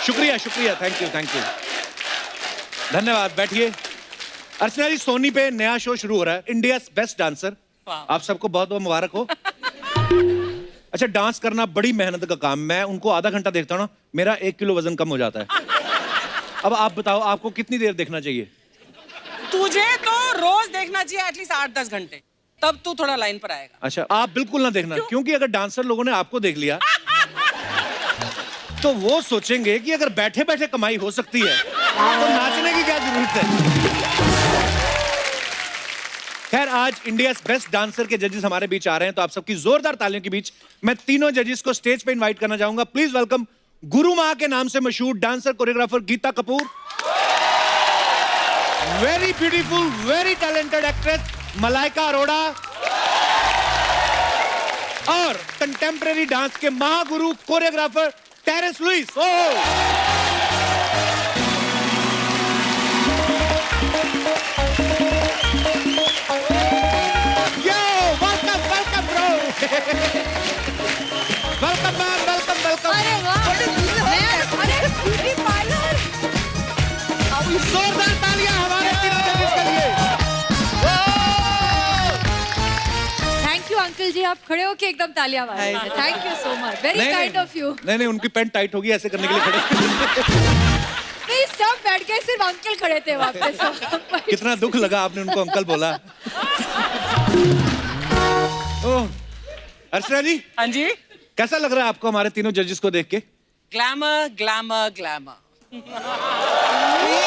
शुक्रिया शुक्रिया, thank you धन्यवाद। बैठिए। अर्चना जी, सोनी पे नया शो शुरू हो रहा है, इंडिया बेस्ट डांसर। आप सबको बहुत बहुत मुबारक हो। अच्छा, डांस करना बड़ी मेहनत का काम। मैं उनको आधा घंटा देखता हूँ ना, मेरा 1 किलो वजन कम हो जाता है। अब आप बताओ, आपको कितनी देर देखना चाहिए? तुझे तो रोज देखना चाहिए एटलीस्ट 8-10 घंटे, तब तू थोड़ा लाइन पर आएगा। अच्छा, आप बिल्कुल ना देखना, क्योंकि अगर डांसर लोगों ने आपको देख लिया तो वो सोचेंगे कि अगर बैठे बैठे कमाई हो सकती है तो नाचने की क्या जरूरत है। खैर, आज इंडिया बेस्ट डांसर के जजेस हमारे बीच आ रहे हैं, तो आप सबकी जोरदार तालियों के बीच मैं तीनों जजेस को स्टेज पे इनवाइट करना चाहूंगा। प्लीज वेलकम गुरु माँ के नाम से मशहूर dancer choreographer Geeta Kapoor, very beautiful very talented actress Malaika Arora, और कंटेम्परेरी डांस के महागुरु choreographer Terence Lewis. Yo, welcome bro। welcome ma'am, welcome। अरे वाह, अरे ब्यूटी पार्लर। जोरदार तालियां हमारे तीनों जजेस के लिए। थैंक यू अंकल जी, आप खड़े होके एकदम तालियां मार रहे हैं। Thank you so much, very kind of you. नहीं, उनकी पैंट टाइट होगी, ऐसे करने के लिए खड़े। नहीं, सब बैठ गए, सिर्फ अंकल खड़े थे वहाँ पे। कितना दुख लगा आपने उनको अंकल बोला। ओह, अर्चना जी। हाँ जी। कैसा लग रहा है आपको हमारे तीनों जजेस को देख के? Glamour glamour glamour. ये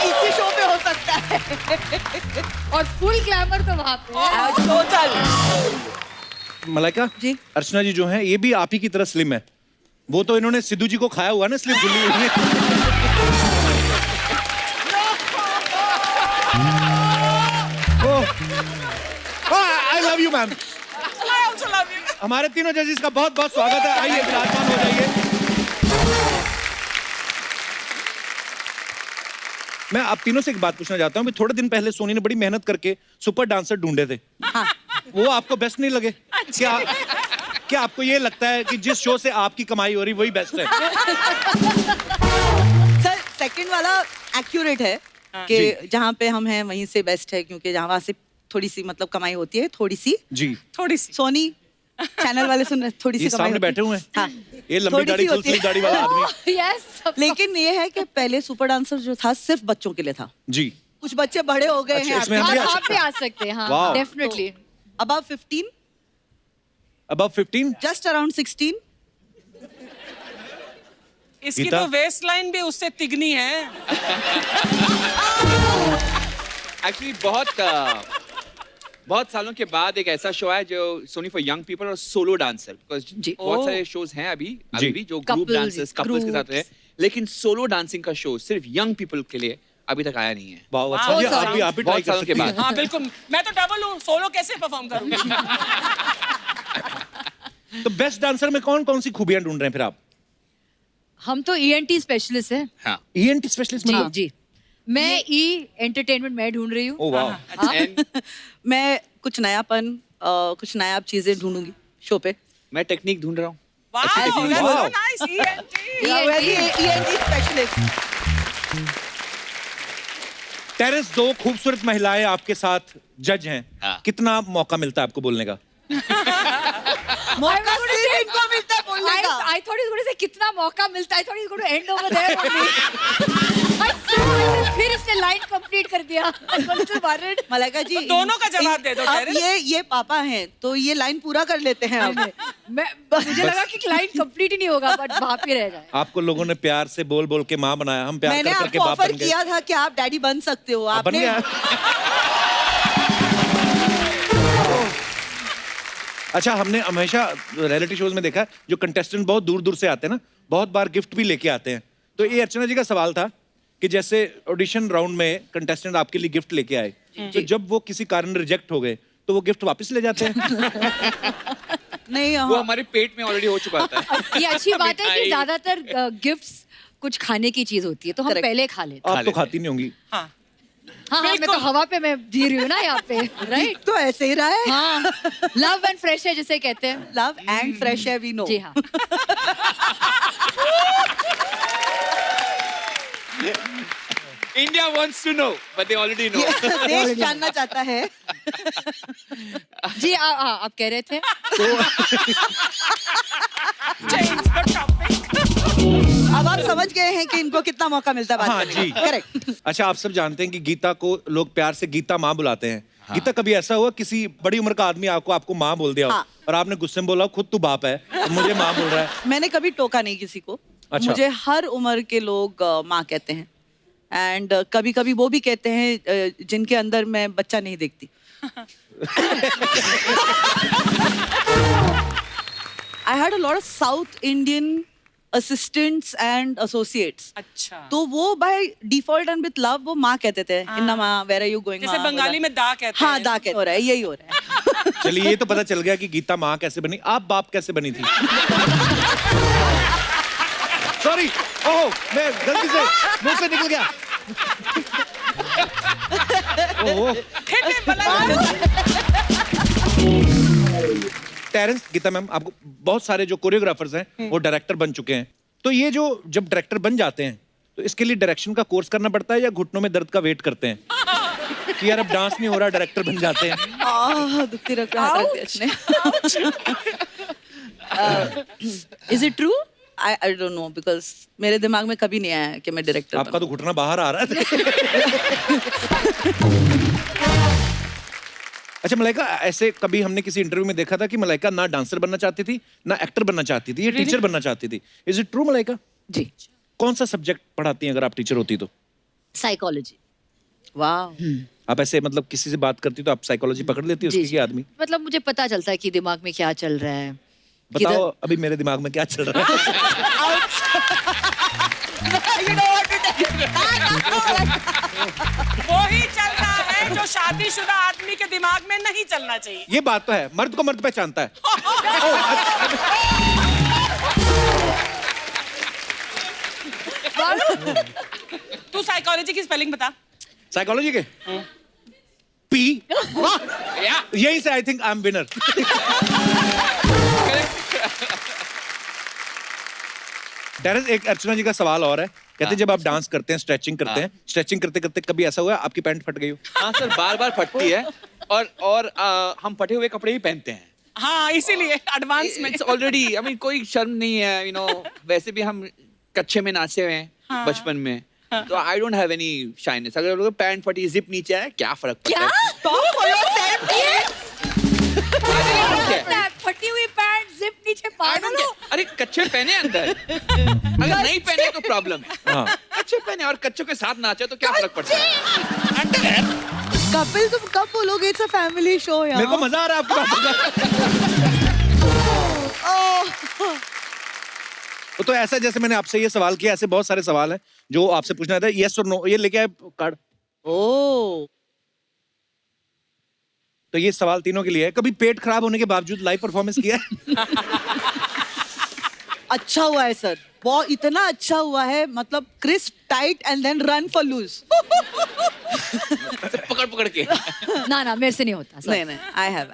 इसी शो पे हो सकता है। और फुल ग्लैमर तो वहाँ पे। टोटल। मलाइका जी। अर्चना जी जो हैं, ये भी आप ही की तरह स्लिम है। वो तो इन्होंने सिद्धू जी को खाया हुआ ना, स्लिम फुली हुई है। I love you ma'am. I also love you. हमारे तीनों जजेस का बहुत बहुत स्वागत है। आइए, विराजमान हो जाइए। मैं आप तीनों से एक बात पूछना चाहता हूँ। थोड़े दिन पहले सोनी ने बड़ी मेहनत करके सुपर डांसर ढूंढे थे। हाँ। वो आपको बेस्ट नहीं लगे? क्या आपको ये लगता है कि जिस शो से आपकी कमाई हो रही वही बेस्ट है? सर, सेकंड वाला एक्यूरेट है कि जहाँ पे हम हैं वहीं से बेस्ट है, क्योंकि जहाँ वहाँ से थोड़ी सी मतलब कमाई होती है, थोड़ी सी जी। थोड़ी सी। सोनी चैनल वाले सुन रहे, थोड़ी सी ये कमाई सामने बैठे हुए हैं। हाँ। ये लंबी थोड़ी दाढ़ी, सी फुल होती स्लीव दाढ़ी वाला आदमी। यस। लेकिन ये है कि पहले सुपर डांसर जो था सिर्फ बच्चों के लिए था। जी। कुछ बच्चे बड़े हो गए अच्छा, हैं। इसमें हम भी आप भी आ सकते हैं। हाँ, Wow. Definitely. Above 15, Above 15? Just around 16। इसकी गीता? तो वेस्ट लाइन भी उससे तिगनी है। एक्चुअली बहुत सालों के बाद एक ऐसा शो है जो सोनी फॉर यंग पीपल और सोलो डांसर, बिकॉज बहुत सारे शोज हैं अभी भी जो ग्रुप Couples, डांसर्स कपल्स के साथ है, लेकिन सोलो डांसिंग का शो सिर्फ यंग पीपल के लिए अभी तक आया नहीं है। वाह, अच्छा जी, आप भी ट्राई बहुत कर सालों के सकती हैं। बाद। हाँ बिल्कुल, मैं तो डबल हूँ, सोलो कैसे परफॉर्म करूंगी? तो बेस्ट डांसर में कौन कौन सी खूबियां ढूंढ रहे हैं फिर आप? हम तो ENT स्पेशलिस्ट हैं। हाँ। ENT स्पेशलिस्ट जी मतलब? जी। मैं एंटरटेनमेंट में ढूंढ रही हूँ। ओह वाह। And मैं कुछ नयापन, कुछ नया चीजें ढूंढूंगी शो पे। मैं टेक्निक ढूंढ रहा हूँ। Wow, technique. that's so Wow. nice, ENT. ENT specialist. Terence, 2 खूबसूरत महिलाएं आपके साथ जज हैं। हाँ। कितना मौका मिलता है आपको बोलने का? मौका सिर्फ इनको मिलता है बोलने का। I thought he's going to say कितना मौका मिलता है। I thought he's going to end over there only. फिर इसने लाइन कंप्लीट कर दिया। I was still worried. Malaika जी, तो दोनों का जवाब दे दो, अब टेरेंस। ये पापा हैं तो ये लाइन पूरा कर लेते हैं अब। मुझे लगा कि लाइन कंप्लीट ही नहीं होगा, बट वहाँ पे रह जाए। आपको लोगों ने प्यार से बोल बोल के माँ बनाया, हम प्यार मैंने कर करके आपको बाप ऑफर बन गए। किया था कि आप डैडी बन सकते हो, आप बन आपने गया। अच्छा, हमने हमेशा रियलिटी शोज में देखा है, जो कंटेस्टेंट बहुत दूर दूर से आते हैं ना, बहुत बार गिफ्ट भी लेके आते हैं। तो ये अर्चना जी का सवाल था कि जैसे ऑडिशन राउंड में कंटेस्टेंट आपके लिए गिफ्ट लेके आए, तो जब वो किसी कारण रिजेक्ट हो गए तो वो गिफ्ट वापस ले जाते हैं? नहीं। वो हमारे पेट में ऑलरेडी हो चुका था। ये अच्छी बात है कि मिठाई। ज्यादातर गिफ्ट्स कुछ खाने की चीज होती है, तो हम Correct. पहले खा लेते हैं। आप तो खाती नहीं होंगी। हाँ। हाँ, मैं तो हवा पे मैं जी रही हूँ ना यहाँ पे, राइट? तो ऐसे ही रहा है। हाँ, लव एंड फ्रेश है जिसे कहते हैं। लव एंड फ्रेश है, वी नो। जी हाँ। India wants to know, but they already know. देश जानना चाहता है. जी आप कह रहे थे. Change the topic. अब आप समझ गए हैं कि इनको कितना मौका मिलता है बात हाँ करने जी. का. करेक्ट. अच्छा, आप सब जानते हैं कि गीता को लोग प्यार से गीता माँ बुलाते हैं. गीता, कभी ऐसा हुआ किसी बड़ी उम्र का आदमी आपको माँ बोल दिया हो, हाँ. और आपने गुस्से में बोला खुद तू बाप है, तो मुझे माँ बोल रहा है? मैंने कभी टोका नहीं किसी को. अच्छा. मुझे हर उम्र के लोग माँ कहते हैं. एंड कभी कभी वो भी कहते हैं जिनके अंदर मैं बच्चा नहीं देखती. I had a lot of South Indian assistants and associates. अच्छा. तो वो by default and with love वो माँ कहते थे. इन्ना माँ, where are you going? जैसे माँ, बंगाली में दा कहते हैं. हाँ, दा कहते हो रहा है, यही हो रहा है. चलिए, ये तो पता चल गया कि गीता माँ कैसे बनी. आप बाप कैसे बनी थी? सॉरी, ओह, मैं गलती से मुंह से निकल गया. ओह, टेरेंस, गीता मैम, आपको बहुत सारे जो कोरियोग्राफर्स हैं वो डायरेक्टर बन चुके हैं. तो ये जो जब डायरेक्टर बन जाते हैं तो इसके लिए डायरेक्शन का कोर्स करना पड़ता है या घुटनों में दर्द का वेट करते हैं कि यार अब डांस नहीं हो रहा, डायरेक्टर बन जाते हैं? दुखती रख रहा है. Is it true? I don't know because मेरे दिमाग में कभी नहीं आया कि मैं डायरेक्टर आपका तो घुटना बाहर आ रहा है. अच्छा मलाइका, ऐसे कभी हमने किसी इंटरव्यू में देखा था कि मलाइका ना डांसर बनना चाहती थी ना एक्टर बनना चाहती थी, ये टीचर बनना चाहती थी. Is it true Malaika? जी. कौन सा सब्जेक्ट पढ़ाती हैं अगर आप टीचर होती तो? साइकोलॉजी. वाह. आप ऐसे मतलब किसी से बात करती तो आप साइकोलॉजी पकड़ लेती हो उसकी आदमी? मतलब मुझे पता चलता है कि दिमाग में क्या चल रहा है. बताओ अभी मेरे दिमाग में क्या चल रहा है? वो ही चलता है जो शादीशुदा आदमी के दिमाग में नहीं चलना चाहिए. ये बात तो है, मर्द को मर्द पहचानता है. तू साइकोलॉजी की स्पेलिंग बता. साइकोलॉजी के पी, यही से I think I am winner. Terence, एक अर्चना जी का सवाल और है. कहते हैं जब आप डांस करते हैं, स्ट्रेचिंग करते हैं, स्ट्रेचिंग करते करते कभी ऐसा हुआ है आपकी पैंट फट गई हो? हाँ सर, बार बार फटती है. और हम फटे हुए कपड़े ही पहनते हैं. हाँ, इसीलिए एडवांस में. इट्स ऑलरेडी, आई मीन कोई शर्म नहीं है, यू नो. वैसे भी हम कच्चे में नाचे हुए हैं बचपन में, तो I don't have any shyness. अगर लोग पैंट फटी, जिप नीचे है, क्या फर्क पड़ता है? Talk for yourself. फटी हुई पैंट जिप नीचे पागल हो. अरे कच्चे पहने अंदर, अगर नहीं पहने तो प्रॉब्लम है. हाँ. कच्चे पहने और कच्चों के साथ नाचे तो क्या फर्क पड़ता है? कपिल, तुम कब बोलोगे इट्स अ फैमिली शो यार? मेरे को मजा आ रहा है आपकी बातों का. तो ऐसा जैसे मैंने आपसे ये सवाल किया, ऐसे बहुत सारे सवाल हैं जो आपसे पूछना था. यस और नो, ये लेके आए कार्ड. ओह. तो ये सवाल तीनों के लिए है. कभी पेट खराब होने के बावजूद लाइव परफॉर्मेंस किया है? अच्छा हुआ है सर, बहुत इतना अच्छा हुआ है. मतलब crisp, tight and then run for loose. पकड़ पकड़ के. ना मेरे से नहीं होता सर. नहीं, आई हैव.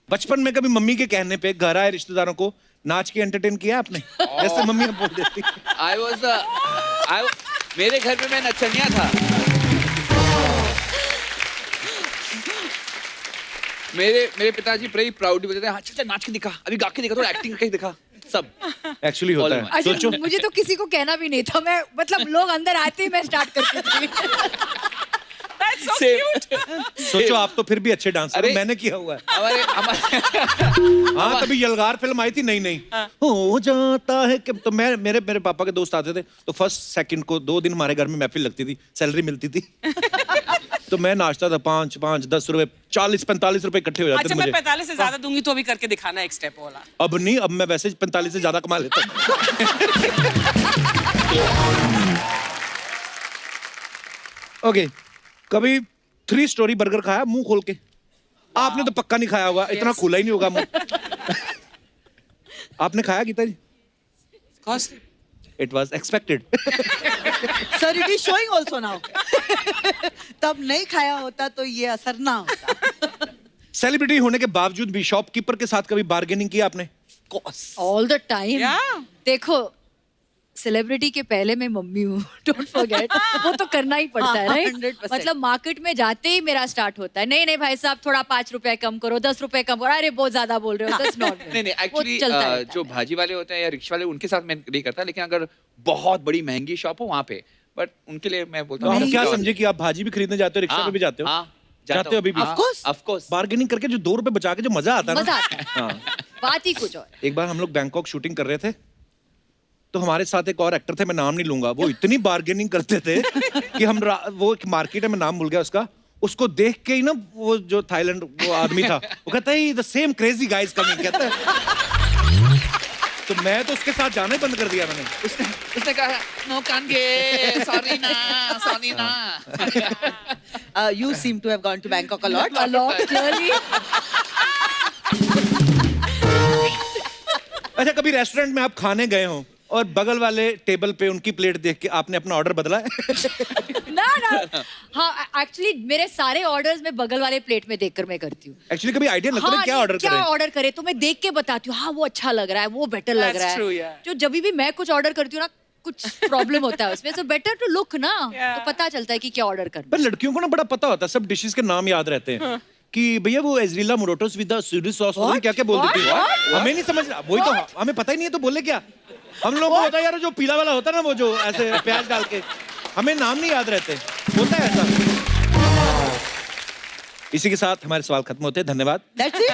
बचपन में कभी मम्मी के कहने पे घर आए रिश्तेदारों को नाच के एंटरटेन किया आपने? जैसे मम्मी बोल देती. मेरे घर में मैं नचनिया था. मेरे पिताजी बड़े प्राउडली बोलते थे, अच्छा नाच के दिखा, अभी गा के दिखा, थोड़ा एक्टिंग करके दिखा. सब एक्चुअली होता है. अच्छा, सोचो मुझे तो किसी को कहना भी नहीं था. मैं मतलब लोग अंदर आते ही मैं स्टार्ट करती थी. That's so Same. cute. सोचो आप तो फिर भी अच्छे डांसर. अरे, मैंने किया हुआ है. हमारे हाँ, कभी यलगार फिल्म आई थी. नहीं हो जाता है कि तो मेरे पापा के दोस्त आते थे तो फर्स्ट सेकंड को 2 दिन हमारे घर में महफिल लगती थी, सैलरी मिलती थी. तो मैं नाचता था. 5 10 रुपए, 40-45 रुपए इकट्ठे हो जाते थे अच्छा, मैं मुझे. 45 से ज्यादा दूंगी तो अभी करके दिखाना एक स्टेप वाला. अब नहीं, अब मैं वैसे 45 से ज्यादा कमा लेता हूँ. ओके, कभी 3 स्टोरी बर्गर खाया मुंह खोल के? आपने तो पक्का नहीं खाया होगा, इतना खुला ही नहीं होगा मुंह. आपने खाया गीता जी? It was expected. Sir, it is showing also now. तब नहीं खाया होता तो ये असर ना होता. सेलिब्रिटी होने के बावजूद भी शॉपकीपर के साथ कभी बार्गेनिंग की आपने? All the time. Yeah. देखो, सेलिब्रिटी के पहले मैं मम्मी हूँ, डोंट फॉरगेट। वो तो करना ही पड़ता है, राइट? 100%। मतलब मार्केट में जाते ही मेरा स्टार्ट होता है, नहीं नहीं भाई साहब थोड़ा 5 रुपए कम करो, 10 रुपए कम करो, अरे बहुत ज्यादा बोल रहे हो, दैट्स नॉट। नहीं नहीं एक्चुअली जो भाजी वाले होते हैं या रिक्शा वाले उनके साथ मैं नहीं करता, लेकिन अगर बहुत बड़ी महंगी शॉप हो वहाँ पे, बट उनके लिए मैं बोलता तो हूँ हम क्या समझे कि आप भाजी भी खरीदने जाते हो, रिक्शा पे भी जाते हो? जाते हो अभी भी? Of course. बार्गेनिंग करके जो 2 रुपए बचा के जो मजा आता है मजा ना। आता है, हाँ। बात ही कुछ और। एक बार हम लोग बैंकॉक शूटिंग कर रहे थे, तो हमारे साथ एक और एक्टर थे, मैं नाम नहीं लूंगा, वो इतनी बार्गेनिंग करते थे कि वो एक मार्केट है, मैं नाम भूल गया उसका, उसको देख के ही ना वो जो थाईलैंड वो आदमी था, वो कहता है the same crazy guys coming, कहता है। तो मैं तो उसके साथ जाना ही बंद कर दिया मैंने। उसने कहा नो कांगे, सॉरी ना। You seem to have gone to Bangkok a lot. A lot, clearly. अच्छा, कभी रेस्टोरेंट में आप खाने गए हो और बगल वाले टेबल पे उनकी प्लेट देख के आपने अपना ऑर्डर बदला है? ना हाँ, एक्चुअली मेरे सारे ऑर्डर्स मैं बगल वाले प्लेट में देखकर मैं करती हूँ। एक्चुअली कभी आइडिया लगता है क्या ऑर्डर करें? क्या ऑर्डर करे तो मैं देख के बताती हूँ, हाँ वो अच्छा लग रहा है, वो बेटर लग That's रहा है। true, yeah. जो जब भी मैं कुछ ऑर्डर करती हूँ ना, कुछ प्रॉब्लम होता है उसमें, सो बेटर टू लुक ना, तो पता चलता है कि क्या ऑर्डर करना। पर लड़कियों को ना बड़ा पता होता है, सब डिशेस के नाम याद रहते हैं कि भैया वो एजरीला मोरोटोस विद द स्वीडिश सॉस, क्या क्या बोल देती है, हमें नहीं समझ, वही तो हमें पता ही नहीं है, तो बोले क्या हम लोग को होता है यार, जो पीला वाला होता है ना, वो जो ऐसे प्याज डाल के, हमें नाम नहीं याद रहते, होता है ऐसा। इसी के साथ हमारे सवाल खत्म होते हैं, धन्यवाद। That's it.